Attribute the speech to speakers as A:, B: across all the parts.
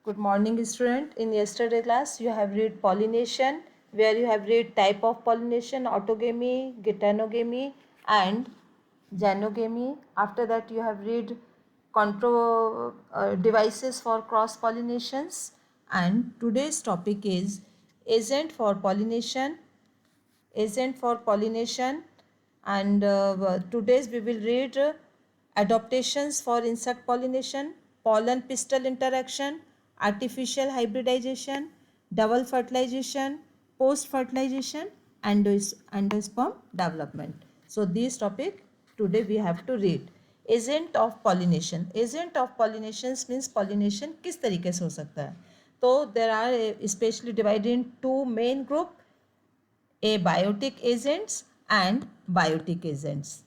A: Good morning, student. In yesterday class, you have read pollination, where you have read type of pollination, autogamy, geitonogamy, and gynogamy. After that, you have read devices for cross pollinations. And today's topic is agent for pollination. Agent for pollination, and today's we will read adaptations for insect pollination, pollen pistil interaction, artificial hybridization, double fertilization, post fertilization, endosperm development. So these topic today we have to read. Agent of pollination. Agent of pollinations means pollination किस तरीके से हो सकता है. तो there are especially divided in two main group, abiotic agents and biotic agents.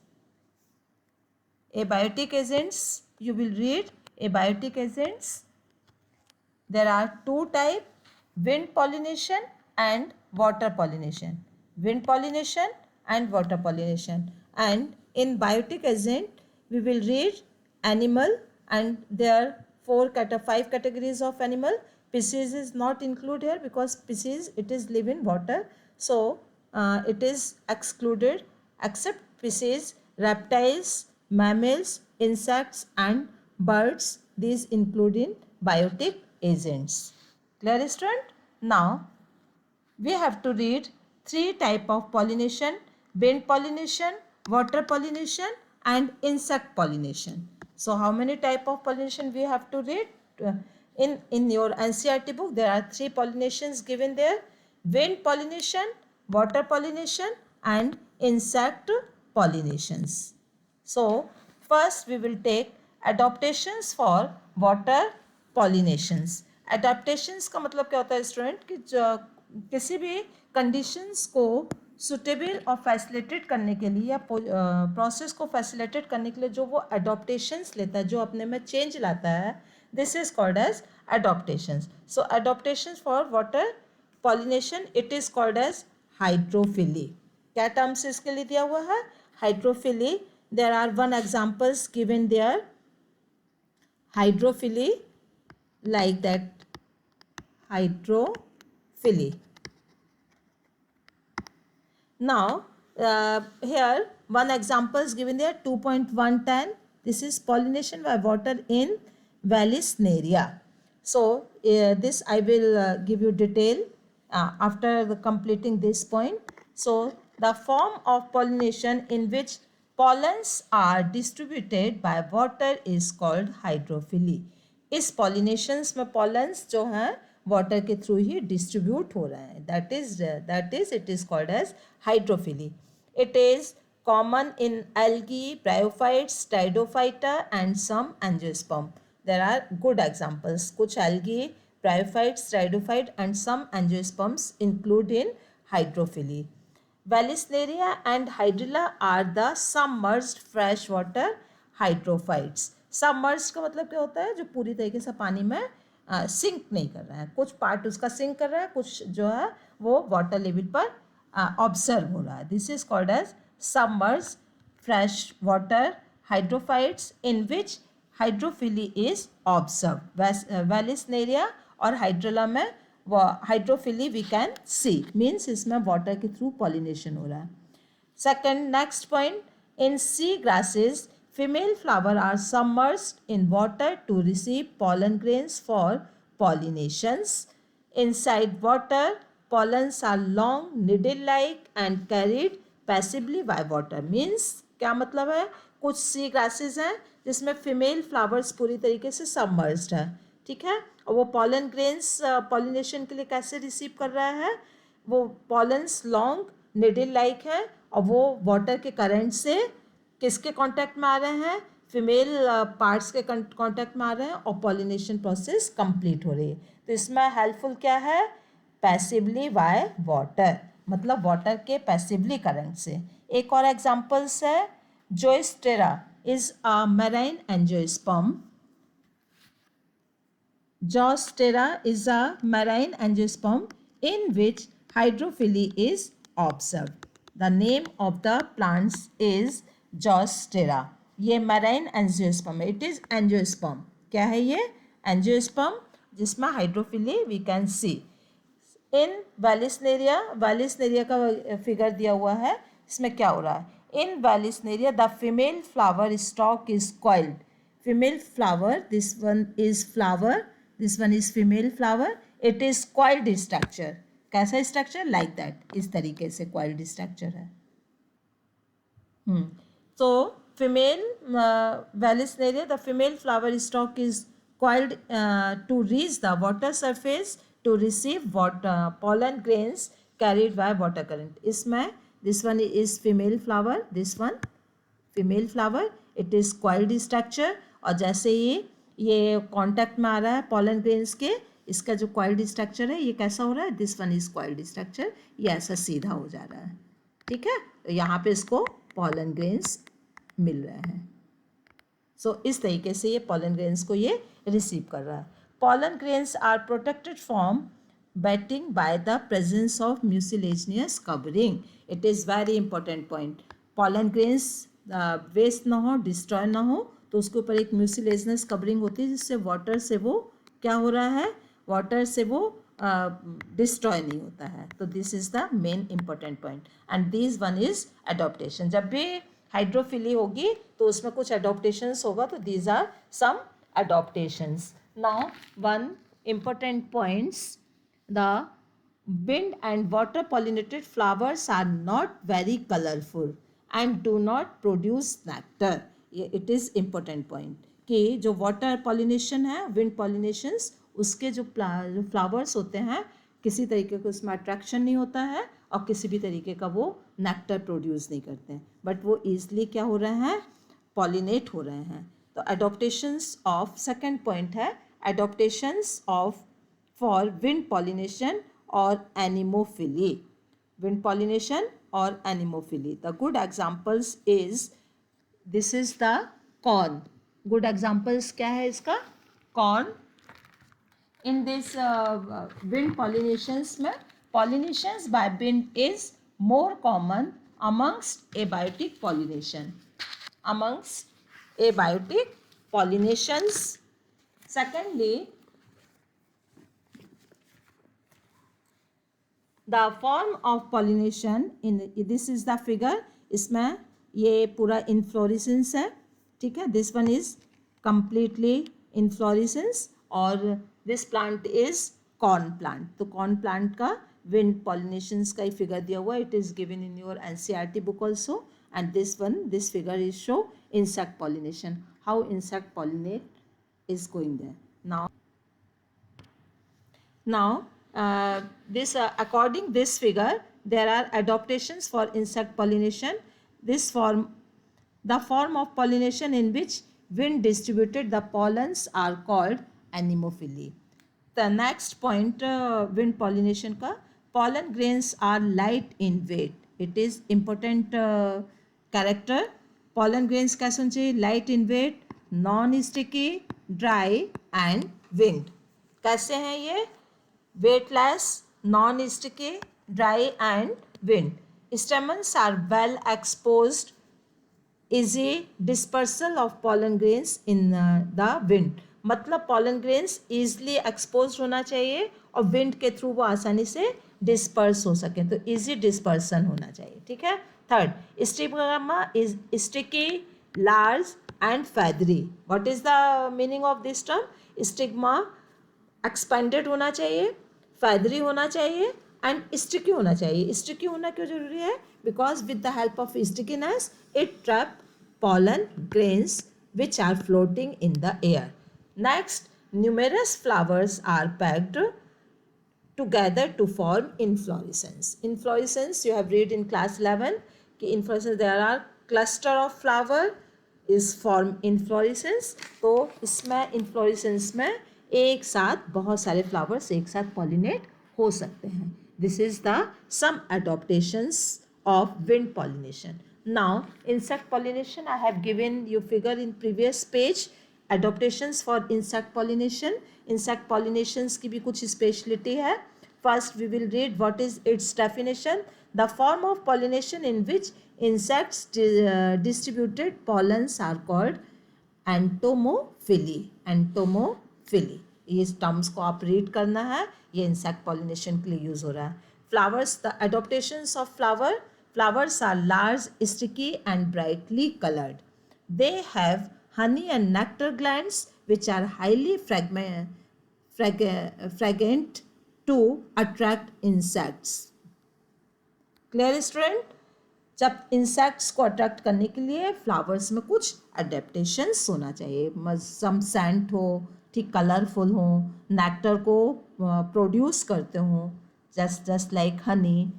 A: Abiotic agents, you will read abiotic agents. There are two types, wind pollination and water pollination. Wind pollination and water pollination. And in biotic agent, we will read animal, and there are five categories of animal. Species is not included here because species it is live in water. So it is excluded except species, reptiles, mammals, insects and birds. These include in biotic agents. Clear, student? Now we have to read three type of pollination: wind pollination, water pollination and insect pollination. So how many type of pollination we have to read? In your NCERT book there are three pollinations given there: wind pollination, water pollination and insect pollinations. So first we will take adaptations for water pollinations. Adaptations का मतलब क्या होता है student कि किसी भी conditions को suitable और फैसिलिटेट करने के लिए या प्रोसेस को फैसिलिटेट करने के लिए जो वो अडोप्टेशंस लेता है, जो अपने में चेंज लाता है, this is called as adaptations. So adaptations for water pollination it is called as hydrophily. क्या टर्म्स इसके लिए दिया हुआ है? Hydrophily. There are one examples given there. Hydrophily like that, hydrophily. Now here one example is given there, 2.110. This is pollination by water in Vallisneria. So this I will give you detail after completing this point. So the form of pollination in which pollens are distributed by water is called hydrophily. इस pollinations में pollens जो हैं water के through ही distribute हो रहे हैं. That is it is called as hydrophily. It is common in algae, bryophytes, pteridophyta and some angiosperm. There are good examples. कुछ algae, bryophytes, pteridophyte and some angiosperms include in hydrophily. Vallisneria and Hydrilla are the submerged freshwater hydrophytes. Submerge का मतलब क्या होता है? जो पूरी तरीके से पानी में सिंक नहीं कर रहा है. कुछ पार्ट उसका सिंक कर रहा है, कुछ जो है वो वाटर लेवल पर ऑब्जर्व हो रहा है. This is called as submerge fresh water hydrophytes in which hydrophily is observe. Vallisneria और हाइड्रोला में hydrophily we can see, means इसमें वाटर के थ्रू पॉलिनेशन हो रहा है. Second, next point, in sea grasses female flower are submerged in water to receive pollen grains for pollinations. Inside water, pollens are long, needle-like and carried passively by water. Means क्या मतलब है? कुछ सी grasses हैं जिसमें female flowers पूरी तरीके से submerged है, ठीक है, और वो पॉलन ग्रेन्स पॉलिनेशन के लिए कैसे रिसीव कर रहा है? वो पॉलन्स लॉन्ग, निडल लाइक है और वो वाटर के करंट से किसके कांटेक्ट में आ रहे हैं? फीमेल पार्ट्स के कांटेक्ट में आ रहे हैं और पॉलिनेशन प्रोसेस कंप्लीट हो रही है. तो इसमें हेल्पफुल क्या है? पैसिवली बाय वाटर, मतलब वाटर के पैसिवली करंट से. एक और एग्जांपल्स है, zostera is a marine angiosperm. Zostera is a marine angiosperm in which hydrophily is observed. The name of the plants is zostera. ये मैराइन एंजियोस्पर्म है. It is angiosperm. क्या है ये? एंजियोस्पर्म जिसमें hydrophily we can see. In vallisneria का figure दिया हुआ है, इसमें क्या हो रहा है? In vallisneria the female flower stalk is coiled. Female flower, this one is flower, this one is female flower, it is coiled structure. कैसा स्ट्रक्चर? लाइक दैट, इस तरीके से कॉइल्ड स्ट्रक्चर है। So female Vallisneria, the female flower stalk is coiled to reach the water surface to receive pollen grains carried by water current. इसमें this one is female flower, this one female flower, it is coiled structure, और जैसे ये contact में आ रहा है pollen grains के, इसका जो coiled structure है ये कैसा हो रहा है? this one is coiled structure, ये ऐसा सीधा हो जा रहा है, ठीक है। तो यहाँ पे इसको pollen grains मिल रहे हैं। सो इस तरीके से ये pollen grains को ये रिसीव कर रहा है। pollen grains are protected from wetting by the presence of mucilaginous covering. It is very important point. pollen grains waste ना हो, डिस्ट्रॉय ना हो, तो उसके ऊपर एक म्यूसिलेजिनस कवरिंग होती है जिससे वाटर से वो क्या हो रहा है? वाटर से वो डिस्ट्रॉय नहीं होता है। तो this is the main important point and this one is adaptation. जब भी हाइड्रोफिली होगी तो उसमें कुछ एडॉप्टेशंस होगा, तो these are some adaptations. Now one important points, the wind and water pollinated flowers are not very colorful and do not produce nectar. It is important point कि जो water pollination है, wind pollinations, उसके जो flowers होते हैं किसी तरीके का उसमें attraction नहीं होता है और किसी भी तरीके का वो nectar produce नहीं करते हैं, बट वो easily क्या हो रहे हैं? pollinate हो रहे हैं। तो adaptations of, second point है adaptations of for wind pollination or anemophily. Wind pollination or anemophily. The good examples is, this is the corn. Good examples क्या है इसका? Corn. In this wind pollinations में, pollinations by wind is more common amongst abiotic pollination. Amongst abiotic pollinations. Secondly, the form of pollination in this is the figure, इसमें ये पूरा inflorescence है, ठीक है। this one is completely inflorescence और this plant is corn plant। तो corn plant का wind pollinations का ही figure दिया हुआ है, it is given in your NCERT book also, and this figure is show insect pollination, how insect pollinate is going there. Now according this figure, there are adaptations for insect pollination. The form of pollination in which wind distributed the pollens are called anemophily. The next point, wind pollination ka, pollen grains are light in weight. It is important character. Pollen grains कैसे होने चाहिए? Light in weight, non-sticky, dry and winged. कैसे हैं ये? Weightless, non-sticky, dry and wind. Stamens are well exposed, easy dispersal of pollen grains in the wind. मतलब pollen grains easily exposed होना चाहिए और wind के through वो आसानी से disperse हो सके, तो easy dispersion होना चाहिए, ठीक है। Third, stigma is sticky, large and feathery. What is the meaning of this term? Stigma expanded होना चाहिए, feathery होना चाहिए एंड स्टिकी होना चाहिए। स्टिकी होना क्यों जरूरी है? Because with the help of stickiness it trap pollen grains which are floating in the air. Next, numerous flowers are packed together to form inflorescence. Inflorescence you have read in class 11 कि inflorescence there are cluster of flower is form inflorescence. तो इसमें inflorescence में एक साथ बहुत सारे flowers एक साथ pollinate हो सकते हैं. This is the some adaptations of wind pollination. Now, insect pollination I have given you figure in previous page. Adaptations for insect pollination. Insect pollinations की भी कुछ speciality है. First, we will read what is its definition. The form of pollination in which insects distributed pollens are called entomophily. Entomophily. ये terms को आप read करना है, ये इंसेक्ट पॉलिनेशन के लिए यूज हो रहा है. Flowers, the adaptations of flowers are large, sticky and brightly coloured. They have honey and nectar glands which are highly fragrant to attract insects. Clear student? जब इंसेक्ट्स को अट्रैक्ट करने के लिए फ्लावर्स में कुछ अडेप्टेशंस होना चाहिए. सम सेंट हो, ठीक, कलरफुल हो, नेक्टर को प्रोड्यूस करते हो, just like honey.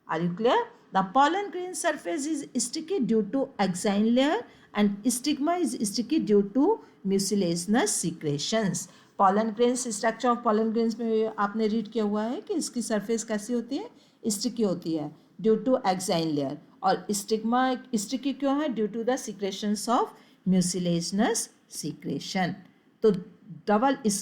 A: Are you clear? The pollen grain surface is sticky due to axine layer and stigma is sticky due to mucilaginous secretions. pollen grains, structure of pollen grains में आपने read किया हुआ है कि इसकी surface कैसी होती है, स्टिकी होती है ड्यू टू एक्साइन लेयर. और स्टिग्मा स्टिकी क्यों है? Due to the secretions of mucilaginous secretion. तो डबल इस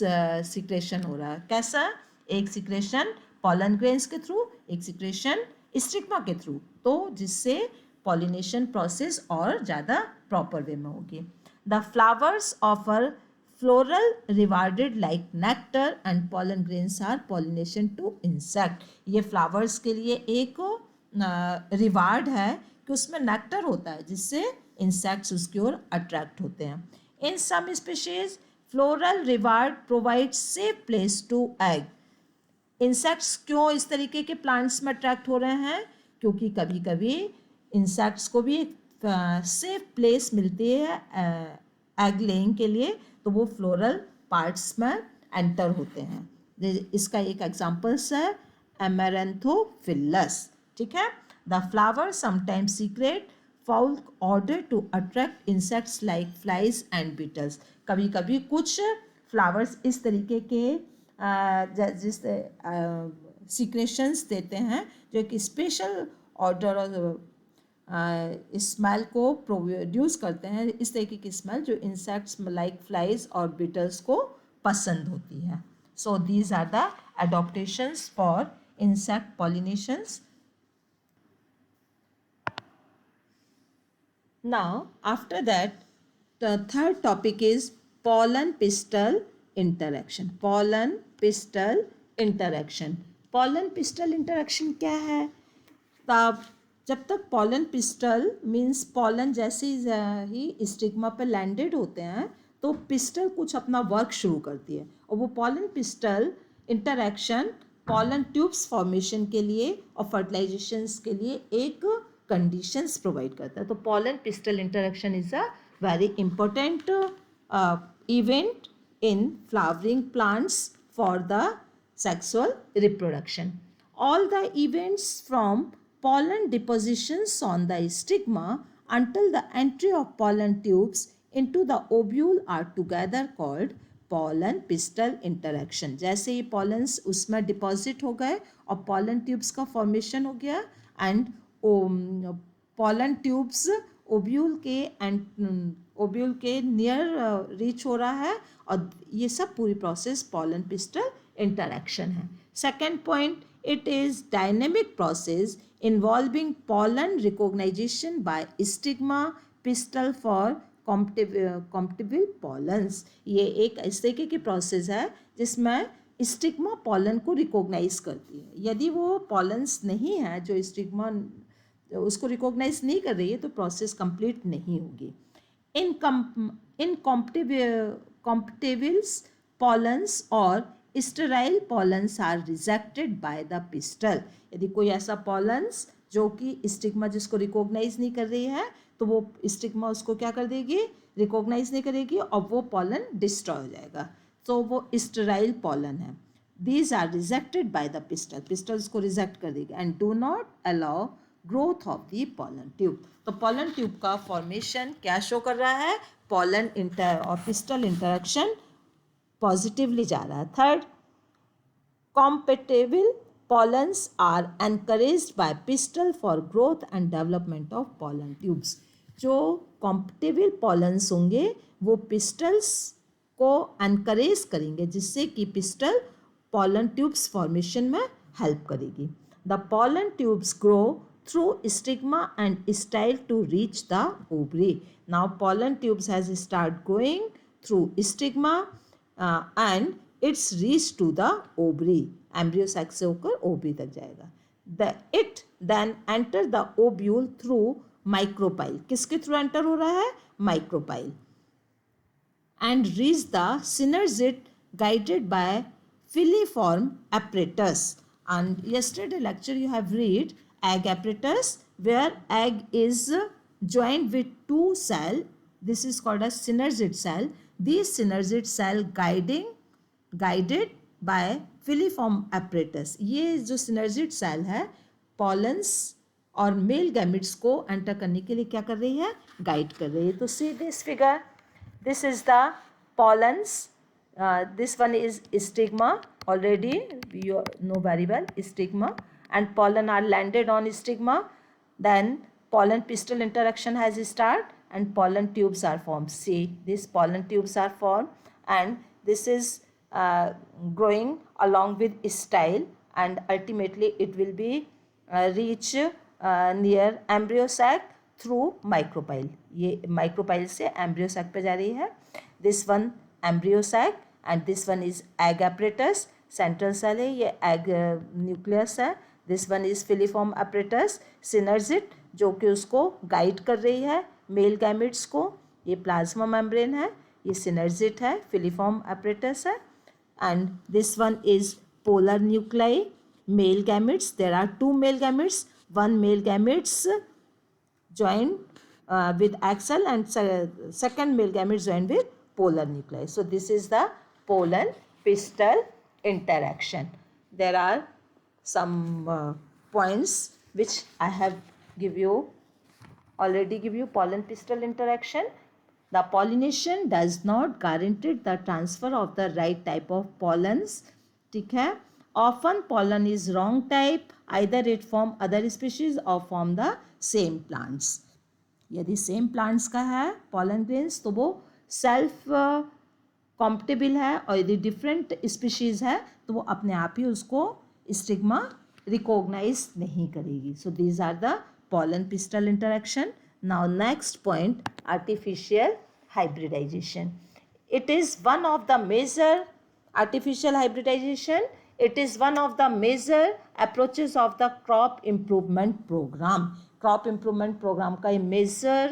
A: सिक्रेशन हो रहा है. कैसा? एक सिक्रेशन पॉलन ग्रेन्स के थ्रू, एक सिक्रेशन स्टिग्मा के थ्रू, तो जिससे पॉलिनेशन प्रोसेस और ज़्यादा प्रॉपर वे में होगी. The flowers offer floral rewarded like nectar and pollen grains are pollination to insect. ये फ्लावर्स के लिए एक रिवार्ड है कि उसमें नेक्टर होता है जिससे इंसेक्ट्स उसकी ओर अट्रैक्ट होते हैं. In some species floral reward provide safe place to egg. Insects क्यों इस तरीके के प्लांट्स में अट्रैक्ट हो रहे हैं? क्योंकि कभी कभी इंसेक्ट्स को भी एक सेफ प्लेस मिलती है एग लेइंग के लिए, तो वो फ्लोरल पार्ट्स में एंटर होते हैं. इसका एक एग्जांपल्स है एमेरेंथोफिलस. ठीक है. The flower sometimes secrete foul odour to attract insects like flies and beetles. कभी कभी कुछ फ्लावर्स इस तरीके के जिस सीक्रेशंस देते हैं जो एक स्पेशल ऑर्डर और स्मेल को प्रोड्यूस करते हैं, इस तरीके की स्मेल जो इंसेक्ट्स लाइक फ्लाइज और बीटल्स को पसंद होती है. So these are the adaptations for insect pollinations. Now, after that, the third topic is pollen pistil interaction. Pollen pistil interaction. Pollen pistil interaction क्या है? तब जब तक pollen pistil means pollen जैसे ही स्टिग्मा पर लैंडेड होते हैं तो पिस्टल कुछ अपना वर्क शुरू करती है, और वो pollen pistil interaction pollen tubes formation के लिए और फर्टिलाइजेशंस के लिए एक कंडीशंस प्रोवाइड करता है. तो pollen pistil interaction is a very important event in flowering plants for the sexual reproduction. All the events from pollen depositions on the stigma until the entry of pollen tubes into the ovule are together called pollen pistil interaction. जैसे ही pollens उसमें deposit हो गए और pollen tubes का formation हो गया and pollen tubes ovule के near reach हो रहा है, और ये सब पूरी प्रोसेस pollen pistil interaction है. Second point, it is dynamic process involving pollen recognition by stigma pistil for compatible pollens. ये एक इस तरीके की प्रोसेस है जिसमें स्टिग्मा पॉलन को रिकॉग्नाइज करती है. यदि वो पॉलन्स नहीं है जो स्टिग्मा उसको रिकॉग्नाइज नहीं कर रही है तो प्रोसेस कंप्लीट नहीं होगी. इन compatibles pollens और sterile pollens are rejected by the pistil. यदि कोई ऐसा पॉलन्स जो कि स्टिग्मा जिसको रिकॉग्नाइज नहीं कर रही है तो वो स्टिग्मा उसको क्या कर देगी, रिकॉग्नाइज नहीं करेगी और वो पॉलन डिस्ट्रॉय हो जाएगा. तो वो स्टेराइल पॉलन है. These are rejected by the pistil. Pistil उसको रिजेक्ट कर देगी and do not allow growth of the pollen tube. तो पॉलन ट्यूब का फॉर्मेशन क्या शो कर रहा है? पॉलन और पिस्टल इंटरेक्शन पॉजिटिवली जा रहा है. Third, compatible pollens are encouraged by pistil for growth and development of pollen tubes. जो compatible pollens होंगे वो pistils को encourage करेंगे जिससे कि pistil pollen tubes formation में help करेगी. The pollen tubes grow through stigma and style to reach the ovary. Now pollen tubes has start growing through stigma and it's reach to the ovary, embryo sac से होकर ovary तक जाएगा. It then enter the ovule through micropyle. किसके through enter हो रहा है? Micropyle. And reach the synergid guided by filiform apparatus. And yesterday lecture you have read egg apparatus, where egg is joined with two cell. This is called as synergid cell. These synergid cell guided by filiform apparatus. ये जो synergid cell है pollens और male gametes को enter करने के लिए क्या कर रही है? गाइड कर रही है. तो see this figure. This is the pollens. This one is stigma. Already you know very well stigma, and pollen are landed on stigma. Then pollen pistil interaction has started and pollen tubes are formed. See, these pollen tubes are formed, and this is growing along with style, and ultimately it will be reach near embryo sac through micropyle. ये micropyle से embryo sac पे जा रही है. This one embryo sac and this one is egg apparatus. Central cell है, ये egg nucleus है. This one is filiform apparatus. Synergid जो कि उसको गाइड कर रही है मेल गैमिट्स को. ये प्लाज्मा मेम्ब्रेन है, ये सिनर्जिड है, फिलीफॉर्म एपरेटस है. And this one is polar nuclei, male gametes. There are two male gametes. One male gametes joined with axil and second male gamete joined with polar nuclei. So this is the pollen pistil interaction. There are some points which I have already give you. Pollen pistil interaction. The pollination does not guarantee the transfer of the right type of pollens. ठीक है. Often pollen is wrong type. Either it form other species or form the same plants. यदि same plants का है pollen grains तो वो self compatible है, और यदि डिफरेंट स्पीशीज़ है तो वो अपने आप ही उसको स्टिग्मा रिकॉग्नाइज नहीं करेगी. So these are the pollen pistil interaction. Now next point, artificial hybridisation. It is one of the major artificial hybridisation. It is one of the major approaches of the crop improvement program. Crop improvement program का ये major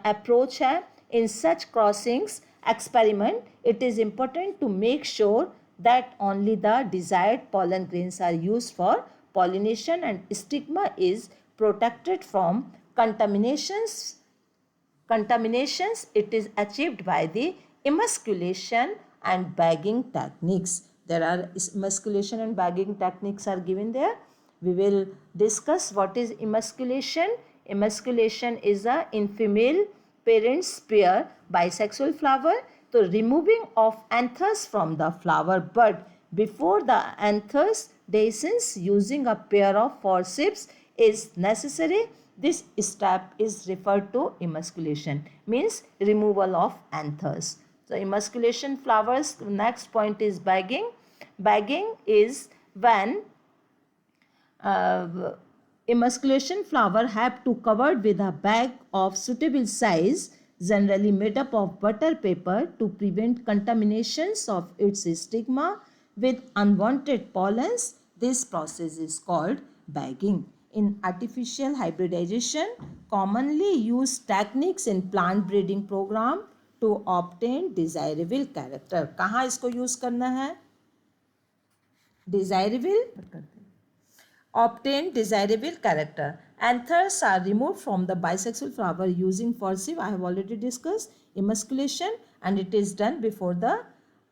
A: approach है. In such crossings experiment, it is important to make sure that only the desired pollen grains are used for pollination and stigma is protected from contaminations. It is achieved by the emasculation and bagging techniques. There are emasculation and bagging techniques are given there. We will discuss what is emasculation. Emasculation is in female parents pair bisexual flower. So removing of anthers from the flower bud before the anthers dehiscence using a pair of forceps is necessary. This step is referred to emasculation, means removal of anthers. So emasculation flowers. Next point is bagging. Bagging is when emasculation flower have to covered with a bag of suitable size, generally made up of butter paper, to prevent contaminations of its stigma with unwanted pollens. This process is called bagging. In artificial hybridization, commonly used techniques in plant breeding program to obtain desirable character. कहाँ इसको use करना है? Desirable, obtain desirable character. Anthers are removed from the bisexual flower using forceps. I have already discussed emasculation, and it is done before the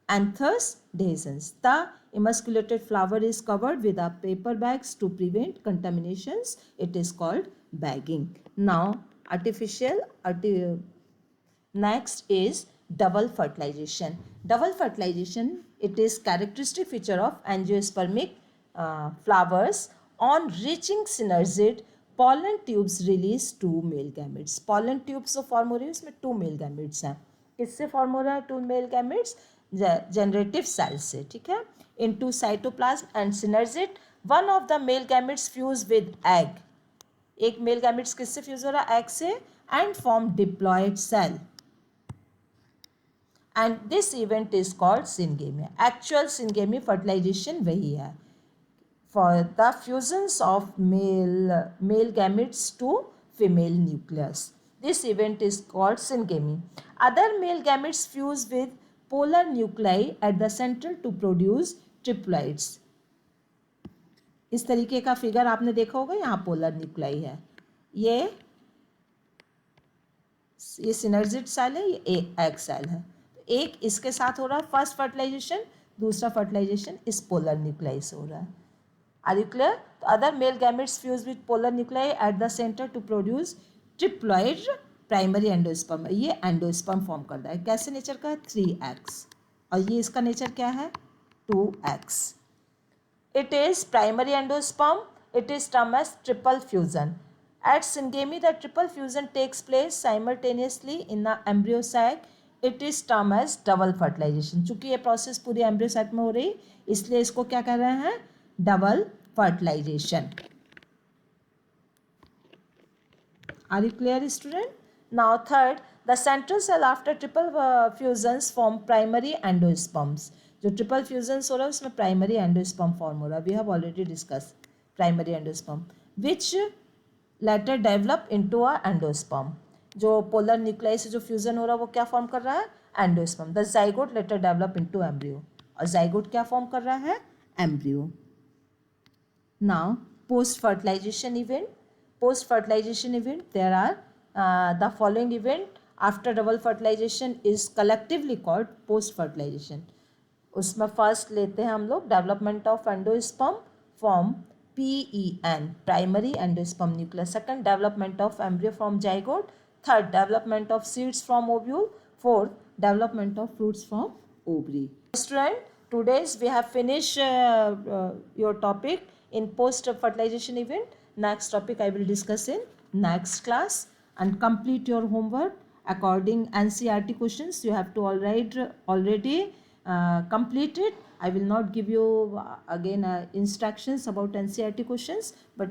A: anthers dehiscence. The emasculated flower is covered with a paper bags to prevent contaminations. It is called bagging. Now next is double fertilization. Double fertilization, it is characteristic feature of angiospermic flowers. On reaching synergid, pollen tubes release two male gametes. Pollen tubes जो form हो रही है उसमें two male gametes हैं. किससे form हो रहा है two male gametes? Generative cells से. ठीक है. Into cytoplasm and synergid, one of the male gametes fuse with egg. एक male gametes किससे fuse हो रहा है? egg से, and form diploid cell. And this event is called syngamy. Actual syngamy fertilisation वही है, for the fusions of male gametes to female nucleus. This event is called syngamy. Other male gametes fuse with polar nuclei at the center to produce triploids. इस तरीके का figure आपने देखा होगा, यहाँ polar nuclei है, ये सिनर्जिड सेल है, ये एग सेल है. तो एक इसके साथ हो रहा है फर्स्ट फर्टिलाइजेशन, दूसरा फर्टिलाइजेशन इस पोलर न्यूक्लाई से हो रहा है. Are you clear? The other male gametes fuse with polar nuclei at the center to produce triploid primary endosperm. ये एंडोस्पर्म फॉर्म करता है. कैसे नेचर का है? 3x. और ये इसका नेचर क्या है? 2x. It is primary endosperm. It is termed as triple fusion. At syngamy, the triple fusion takes place simultaneously in the embryo sac. It is termed as double fertilization. चूंकि ये process पूरी embryo sac में हो रही, इसलिए इसको क्या कर रहे हैं? Double fertilization. Are you clear, student? Now third, the central cell after triple fusions form primary endosperms. जो ट्रिपल फ्यूजन्स हो रहा है उसमें प्राइमरी एंडोस्पर्म फॉर्म हो रहा है. We have already discuss primary endosperm which later develop into a endosperm. जो polar nuclei से जो फ्यूजन हो रहा है वो क्या फॉर्म कर रहा है? Endosperm. The zygote later develop into embryo. और जाइगोट क्या फॉर्म कर रहा है? Embryo. Now, post-fertilization event. Post-fertilization event, there are the following event after double fertilization is collectively called post-fertilization. उसमें फर्स्ट लेते हैं हम लोग development of endosperm form PEN, primary endosperm nucleus. Second, development of embryo from zygote. Third, development of seeds from ovule. Fourth, development of fruits from ovary. Student, today's we have finished your topic in post fertilization event. Next topic I will discuss in next class, and complete your homework according NCERT questions. You have to already complete it. I will not give you again instructions about NCERT questions, but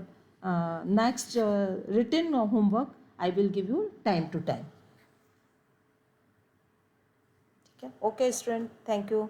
A: next written homework I will give you time to time. Okay, student. Thank you.